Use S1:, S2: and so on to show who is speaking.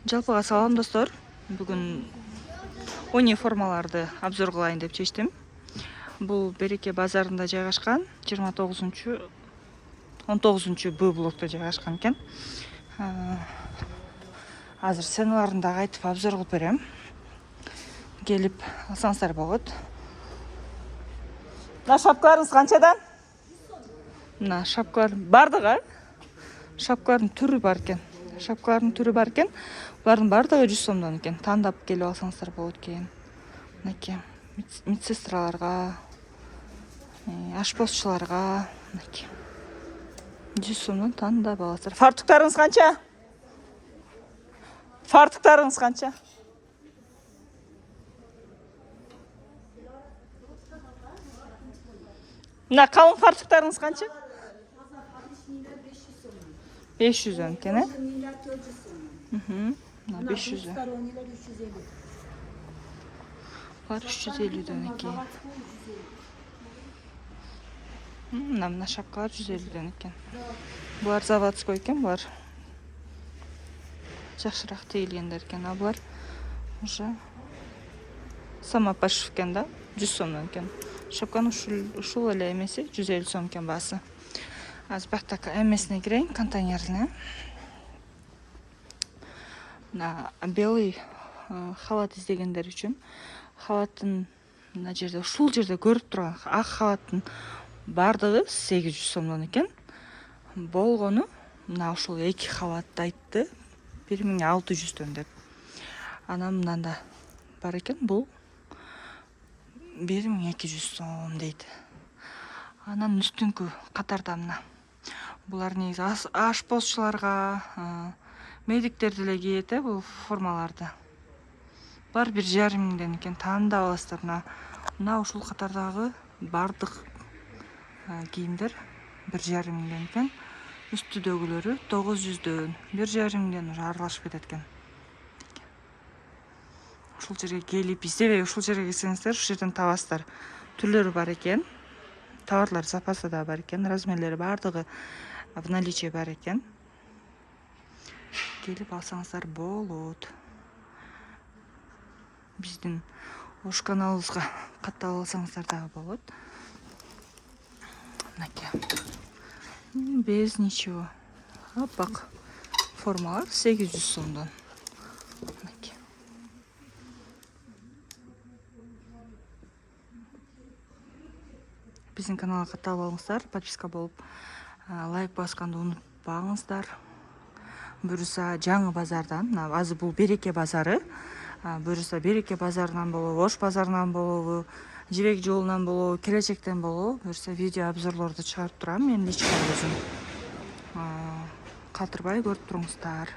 S1: Жалпыга салам достор. Бүгүн уни формаларды обзор кылайын деп чечтим. Бул Береке базарында жайгашкан, 19 Б блокто жайгашкан экен. Азыр ценаларын дагы айтып обзор кылып берем. Келип алсаңыздар болот. Мына шапкаларыңыз канчадан? Мына шапкалар бардыгы, шапкалардын түрү бар экен. Булардын бардыгы 100 сомдон экен. Тандап келип алсаңыздар болот экен. Мынакей медсестраларга, ашпозчуларга, мынакей 100 сомдон тандап аласыздар. Фартуктарыңыз канча? Мына калың фартуктарыңыз канча? 500 сом экен, э? 500. Бар 350 экен. Мына шапкалар 150 экен. Булар заводской экен, булар жакшыраак тегилгендер экен, а булар уже самопашив экен да, 100 сомдон экен. Шапканын ушул эле эмеси 150 сом экен баасы. Азыр бакта эмесине кирейин, контейнерине. Мына белый халат издегендер үчүн халаттын мына жерде ушул жерде көрүп турган ак халаттын бардыгы 800 сомдон экен. Болгону мына ушул эки халатты айтты 1600 деп. Анан мында бар экен, бул 1200 сом дейт. Анан үстүнкү катарда мына булар негизи ашпозчуларга, медиктер деле кийет, бул формаларды. Бар 1,5 миңден экен, тандап аласыздар. Мына ушул катардагы бардык кийимдер 1,5 миңден экен. Үстүдөгүлөрү 900дөн, 1,5 миңден уже аралашып кетет экен. Ушул жерге келип издебей, ушул жерге келсеңиздер, ушул жерден табасыздар. Түрлөрү бар экен. Товарлар запасы да бар экен, размерлери бардыгы в наличии бар экен. Келип алсаңыздар болот. Биздин ош каналыбызга катталып алсаңыздар дагы болот. Мынакей. Без ничего. Аппак формалар 800 сомдон. Мынакей. Биздин каналга катталып алыңыздар, подписка болуп, лайк басканды унутпаңыздар. Буюрса жаңы базардан, азыр бул Береке базары. Буюрса Береке базарынан болобу, Ош базарынан болобу, Жибек жолунан болобу, келечектен болобу, буюрса видео обзорлорду чыгарып турам. Мен лично өзүм калтырбай көрүп туруңуздар.